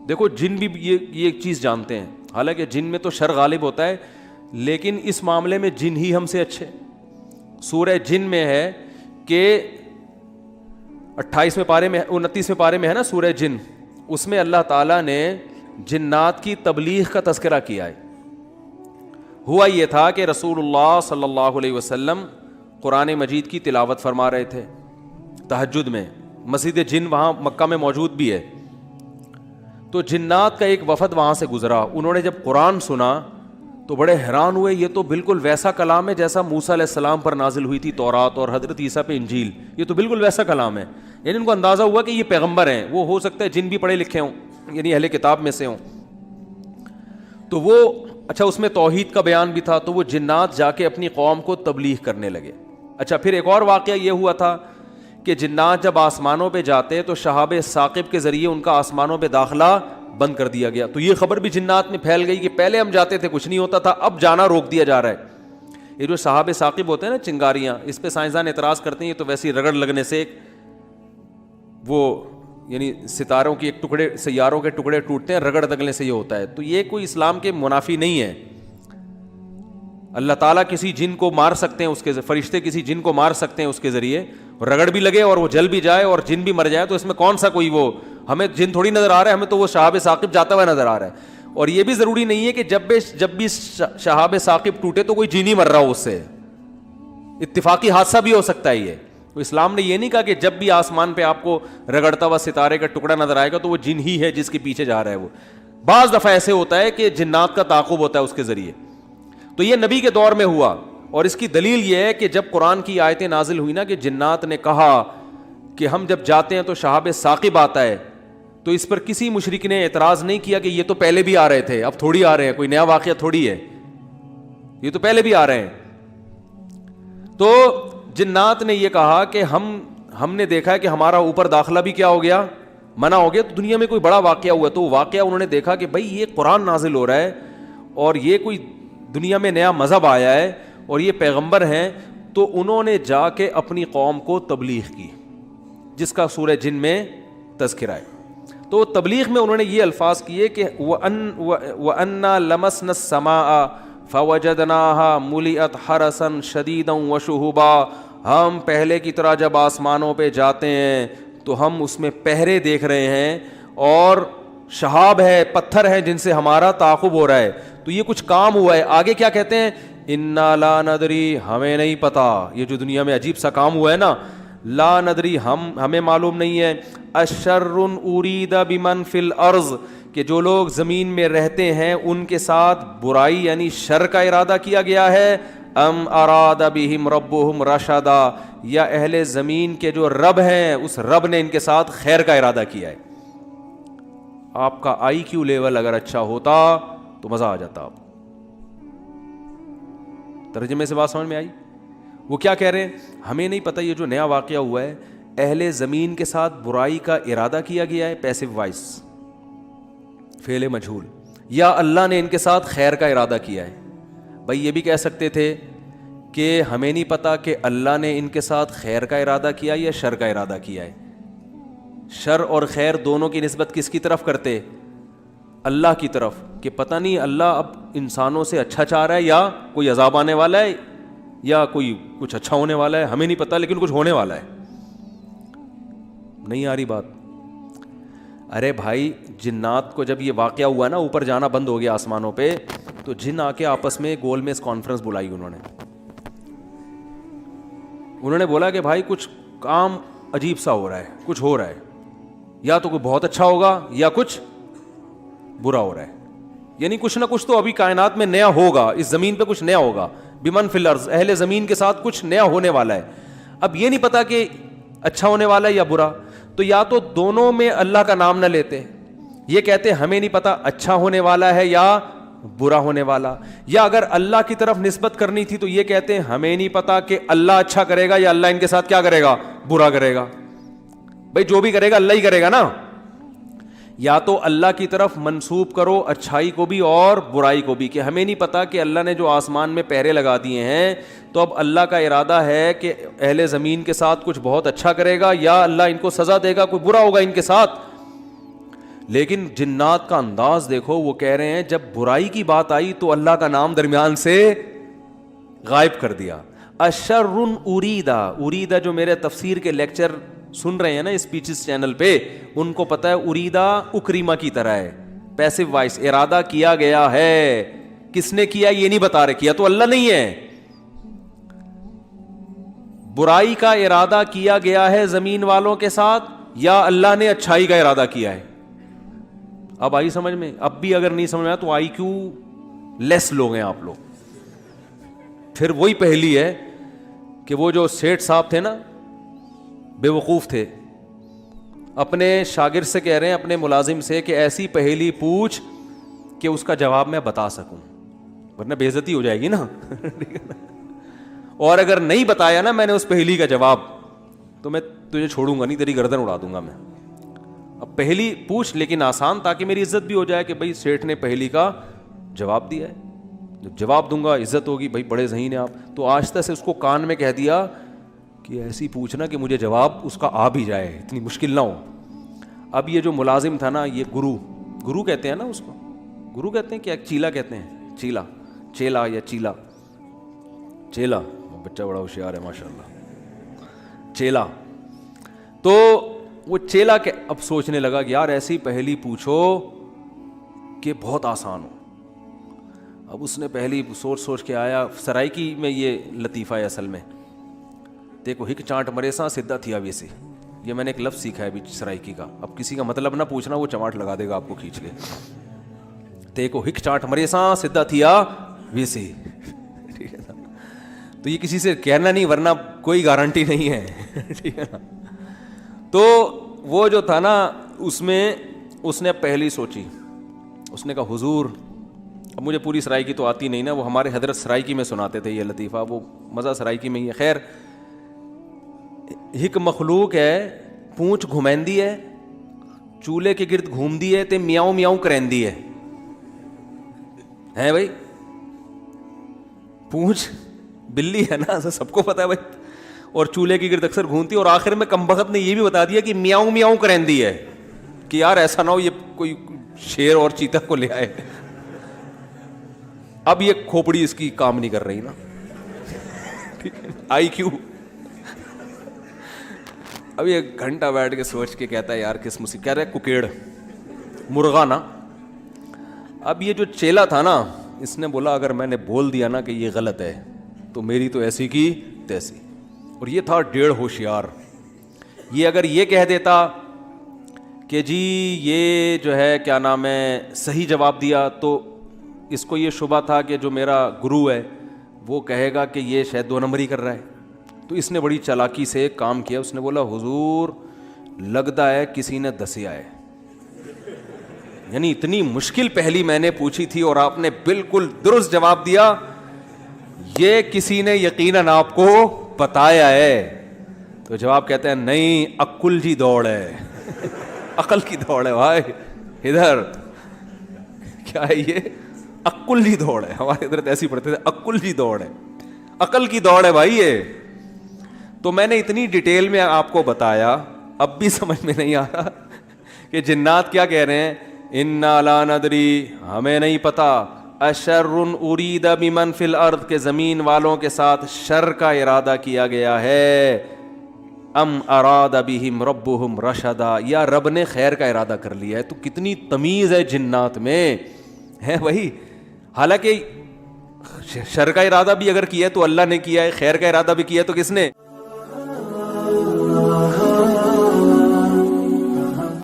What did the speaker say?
دیکھو جن بھی یہ ایک چیز جانتے ہیں، حالانکہ جن میں تو شر غالب ہوتا ہے، لیکن اس معاملے میں جن ہی ہم سے اچھے. سورہ جن میں ہے کہ 28ویں پارے میں 29ویں پارے میں ہے نا سورہ جن، اس میں اللہ تعالیٰ نے جنات کی تبلیغ کا تذکرہ کیا ہے. ہوا یہ تھا کہ رسول اللہ صلی اللہ علیہ وسلم قرآن مجید کی تلاوت فرما رہے تھے تہجد میں. مسجد جن وہاں مکہ میں موجود بھی ہے. تو جنات کا ایک وفد وہاں سے گزرا. انہوں نے جب قرآن سنا تو بڑے حیران ہوئے. یہ تو بالکل ویسا کلام ہے جیسا موسیٰ علیہ السلام پر نازل ہوئی تھی تورات اور حضرت عیسیٰ پہ انجیل. یہ تو بالکل ویسا کلام ہے. یعنی ان کو اندازہ ہوا کہ یہ پیغمبر ہیں. وہ ہو سکتا ہے جن بھی پڑھے لکھے ہوں، یعنی اہل کتاب میں سے ہوں. تو وہ اچھا اس میں توحید کا بیان بھی تھا. تو وہ جنات جا کے اپنی قوم کو تبلیغ کرنے لگے. اچھا پھر ایک اور واقعہ یہ ہوا تھا کہ جنات جب آسمانوں پہ جاتے تو شہاب ثاقب کے ذریعے ان کا آسمانوں پہ داخلہ بند کر دیا گیا. تو یہ خبر بھی جنات میں پھیل گئی کہ پہلے ہم جاتے تھے کچھ نہیں ہوتا تھا، اب جانا روک دیا جا رہا ہے. یہ جو شہاب ثاقب ہوتے ہیں نا چنگاریاں، اس پہ سائنسدان اعتراض کرتے ہیں یہ تو ویسی رگڑ لگنے سے وہ یعنی ستاروں کے ایک ٹکڑے، سیاروں کے ٹکڑے ٹوٹتے ہیں، رگڑ دگنے سے یہ ہوتا ہے. تو یہ کوئی اسلام کے منافی نہیں ہے. اللہ تعالیٰ کسی جن کو مار سکتے ہیں، اس کے فرشتے کسی جن کو مار سکتے ہیں اس کے ذریعے، رگڑ بھی لگے اور وہ جل بھی جائے اور جن بھی مر جائے. تو اس میں کون سا کوئی وہ ہمیں جن تھوڑی نظر آ رہا ہے، ہمیں تو وہ شہاب ثاقب جاتا ہوا نظر آ رہا ہے. اور یہ بھی ضروری نہیں ہے کہ جب بھی شہاب ثاقب ٹوٹے تو کوئی جن ہی مر رہا ہو، اس سے اتفاقی حادثہ بھی ہو سکتا ہے. یہ تو اسلام نے یہ نہیں کہا کہ جب بھی آسمان پہ آپ کو رگڑتا ہوا ستارے کا ٹکڑا نظر آئے گا تو وہ جن ہی ہے جس کے پیچھے جا رہا ہے. وہ بعض دفعہ ایسے ہوتا ہے کہ جنات کا تعاقب ہوتا ہے اس کے ذریعے. تو یہ نبی کے دور میں ہوا. اور اس کی دلیل یہ ہے کہ جب قرآن کی آیتیں نازل ہوئی نا کہ جنات نے کہا کہ ہم جب جاتے ہیں تو شہاب ثاقب آتا ہے، تو اس پر کسی مشرک نے اعتراض نہیں کیا کہ یہ تو پہلے بھی آ رہے تھے، اب تھوڑی آ رہے ہیں، کوئی نیا واقعہ تھوڑی ہے، یہ تو پہلے بھی آ رہے ہیں. تو جنات نے یہ کہا کہ ہم نے دیکھا ہے کہ ہمارا اوپر داخلہ بھی کیا ہو گیا، منع ہو گیا. تو دنیا میں کوئی بڑا واقعہ ہوا تو واقعہ انہوں نے دیکھا کہ بھائی یہ قرآن نازل ہو رہا ہے اور یہ کوئی دنیا میں نیا مذہب آیا ہے اور یہ پیغمبر ہیں. تو انہوں نے جا کے اپنی قوم کو تبلیغ کی، جس کا سورہ جن میں تذکرہ ہے. تو تبلیغ میں انہوں نے یہ الفاظ کیے کہ وَأَنَّا لَمَسْنَا السَّمَاءَ فَوَجَدْنَاهَا مُلِئَتْ حَرَسًا شَدِيدًا وَشُهُبًا. ہم پہلے کی طرح جب آسمانوں پہ جاتے ہیں تو ہم اس میں پہرے دیکھ رہے ہیں اور شہاب ہے، پتھر ہیں جن سے ہمارا تعاقب ہو رہا ہے. تو یہ کچھ کام ہوا ہے. آگے کیا کہتے ہیں؟ اِنَّا لَا نَدْرِي، ہمیں نہیں پتا. یہ جو دنیا میں عجیب سا کام ہوا ہے نا، لا ندری، ہمیں معلوم نہیں ہے. اشر ارید بمن فی الارض، کہ جو لوگ زمین میں رہتے ہیں ان کے ساتھ برائی یعنی شر کا ارادہ کیا گیا ہے. ام اراد بہم ربہم رشدا، یا اہل زمین کے جو رب ہیں اس رب نے ان کے ساتھ خیر کا ارادہ کیا ہے. آپ کا آئی کیو لیول اگر اچھا ہوتا تو مزہ آ جاتا. آپ ترجمے سے بات سمجھ میں آئی؟ وہ کیا کہہ رہے ہیں؟ ہمیں نہیں پتہ یہ جو نیا واقعہ ہوا ہے، اہل زمین کے ساتھ برائی کا ارادہ کیا گیا ہے، پیسو وائس فعل مجہول، یا اللہ نے ان کے ساتھ خیر کا ارادہ کیا ہے. بھائی یہ بھی کہہ سکتے تھے کہ ہمیں نہیں پتہ کہ اللہ نے ان کے ساتھ خیر کا ارادہ کیا یا شر کا ارادہ کیا ہے. شر اور خیر دونوں کی نسبت کس کی طرف کرتے؟ اللہ کی طرف، کہ پتہ نہیں اللہ اب انسانوں سے اچھا چاہ رہا ہے یا کوئی عذاب آنے والا ہے یا کوئی کچھ اچھا ہونے والا ہے، ہمیں نہیں پتہ لیکن کچھ ہونے والا ہے. نہیں آ رہی بات؟ ارے بھائی جنات کو جب یہ واقعہ ہوا نا، اوپر جانا بند ہو گیا آسمانوں پہ، تو جن آ کے آپس میں گول میز کانفرنس بلائی. انہوں نے بولا کہ بھائی کچھ کام عجیب سا ہو رہا ہے، کچھ ہو رہا ہے، یا تو کوئی بہت اچھا ہوگا یا کچھ برا ہو رہا ہے. یعنی کچھ نہ کچھ تو ابھی کائنات میں نیا ہوگا، اس زمین پہ کچھ نیا ہوگا. بمن فی الارض، اہل زمین کے ساتھ کچھ نیا ہونے والا ہے. اب یہ نہیں پتا کہ اچھا ہونے والا ہے یا برا. تو یا تو دونوں میں اللہ کا نام نہ لیتے، یہ کہتے ہمیں نہیں پتا اچھا ہونے والا ہے یا برا ہونے والا. یا اگر اللہ کی طرف نسبت کرنی تھی تو یہ کہتے ہیں ہمیں نہیں پتا کہ اللہ اچھا کرے گا یا اللہ ان کے ساتھ کیا کرے گا، برا کرے گا. بھائی جو بھی کرے گا اللہ ہی کرے گا نا. یا تو اللہ کی طرف منسوب کرو اچھائی کو بھی اور برائی کو بھی، کہ ہمیں نہیں پتا کہ اللہ نے جو آسمان میں پہرے لگا دیے ہیں تو اب اللہ کا ارادہ ہے کہ اہل زمین کے ساتھ کچھ بہت اچھا کرے گا یا اللہ ان کو سزا دے گا، کوئی برا ہوگا ان کے ساتھ. لیکن جنات کا انداز دیکھو, وہ کہہ رہے ہیں جب برائی کی بات آئی تو اللہ کا نام درمیان سے غائب کر دیا. اشر اریدا, اریدا جو میرے تفسیر کے لیکچر سن رہے ہیں نا اسپیچز چینل پہ, ان کو پتا ہے اریدا اکریما کی طرح ہے, پیسو وائس, ارادہ کیا گیا ہے. کس نے کیا یہ نہیں بتا رہے, کیا تو اللہ نہیں ہے. برائی کا ارادہ کیا گیا ہے زمین والوں کے ساتھ, یا اللہ نے اچھائی کا ارادہ کیا ہے. اب آئی سمجھ میں؟ اب بھی اگر نہیں سمجھ میں آیا تو آئی کیو لیس لوگ ہیں آپ لوگ. پھر وہی پہلی ہے کہ وہ جو سیٹھ صاحب تھے نا, بے وقوف تھے, اپنے شاگرد سے کہہ رہے ہیں, اپنے ملازم سے, کہ ایسی پہیلی پوچھ کہ اس کا جواب میں بتا سکوں, ورنہ بے عزتی ہو جائے گی نا. اور اگر نہیں بتایا نا میں نے اس پہیلی کا جواب, تو میں تجھے چھوڑوں گا نہیں, تیری گردن اڑا دوں گا میں. اب پہلی پوچھ لیکن آسان, تاکہ میری عزت بھی ہو جائے کہ بھائی سیٹھ نے پہلی کا جواب دیا ہے, جب جواب دوں گا عزت ہوگی, بھائی بڑے ذہین ہیں آپ. تو آہستہ سے اس کو کان میں کہہ دیا کہ ایسی پوچھنا کہ مجھے جواب اس کا آ بھی جائے, اتنی مشکل نہ ہو. اب یہ جو ملازم تھا نا, یہ گرو کہتے ہیں نا اس کو, گرو کہتے ہیں کیا, چیلا کہتے ہیں, چیلا یا چیلا, بچہ بڑا ہوشیار ہے ماشاء اللہ, چیلا. تو وہ چیلا کے اب سوچنے لگا کہ یار ایسی پہلی پوچھو کہ بہت آسان ہو. اب اس نے پہلی سوچ کے آیا, سرائکی میں یہ لطیفہ ہے اصل میں, دیکھو ہک چانٹ مرے سا سدھا تھیا ویسے, یہ میں نے ایک لفظ سیکھا ہے ابھی سرائکی کا. اب کسی کا مطلب نہ پوچھنا, وہ چماٹ لگا دے گا آپ کو کھینچ کے. دیکھو ہک چانٹ مرے سا سدھا تھیا ویسے, ٹھیک ہے نا. تو یہ کسی سے کہنا نہیں, ورنہ کوئی گارنٹی نہیں ہے, ٹھیک ہے نا. تو وہ جو تھا نا, اس میں اس نے پہلی سوچی, اس نے کہا حضور, اب مجھے پوری سرائکی تو آتی نہیں نا, وہ ہمارے حضرت سرائکی میں سناتے تھے یہ لطیفہ, وہ مزہ سرائکی میں ہی ہے. خیر, ہک مخلوق ہے, پونچھ گھمیندی ہے, چولہے کے گرد گھومدی ہے تے میاؤں میاؤں کرندی ہے بھائی. پونچھ بلی ہے نا, سب کو پتا ہے بھائی, اور چولہے کی گرد اکثر گھومتی, اور آخر میں کمبخت نے یہ بھی بتا دیا کہ میاؤں میاؤں کرندی ہے, کہ یار ایسا نہ ہو یہ کوئی شیر اور چیتا کو لے آئے. اب یہ کھوپڑی اس کی کام نہیں کر رہی نا, ٹھیک ہے, آئی کیو. اب یہ گھنٹہ بیٹھ کے سوچ کے کہتا ہے یار کس مصیبت, کہہ رہے ککیڑ مرغا نا. اب یہ جو چیلا تھا نا, اس نے بولا اگر میں نے بول دیا نا کہ یہ غلط ہے تو میری تو ایسی کی تیسی. اور یہ تھا ڈیڑھ ہوشیار. یہ اگر یہ کہہ دیتا کہ جی یہ جو ہے کیا نام ہے صحیح جواب دیا, تو اس کو یہ شبہ تھا کہ جو میرا گرو ہے وہ کہے گا کہ یہ شاید 2 نمبری کر رہا ہے. تو اس نے بڑی چالاکی سے کام کیا, اس نے بولا حضور لگتا ہے کسی نے دسیا ہے, یعنی اتنی مشکل پہلی میں نے پوچھی تھی اور آپ نے بالکل درست جواب دیا, یہ کسی نے یقیناً آپ کو بتایا ہے. تو جواب کہتے ہیں نہیں, عقل جی دوڑ ہے, عقل کی دوڑ ہے بھائی. ادھر کیا ہے یہ, عقل جی دوڑ ہے. ہمارے ادھر ایسی پڑھتے تھے, عقل جی دوڑ ہے, عقل کی دوڑ ہے بھائی یہ. تو میں نے اتنی ڈیٹیل میں آپ کو بتایا, اب بھی سمجھ میں نہیں آ رہا کہ جنات کیا کہہ رہے ہیں, انا لا ندری, ہمیں نہیں پتا, اشر ارید بمن فی الارض, کے زمین والوں کے ساتھ شر کا ارادہ کیا گیا ہے, ام اراد بہم ربہم رشدا, یا رب نے خیر کا ارادہ کر لیا ہے. تو کتنی تمیز ہے جنات میں ہے بھائی. حالانکہ شر کا ارادہ بھی اگر کیا ہے تو اللہ نے کیا ہے, خیر کا ارادہ بھی کیا ہے تو کس نے؟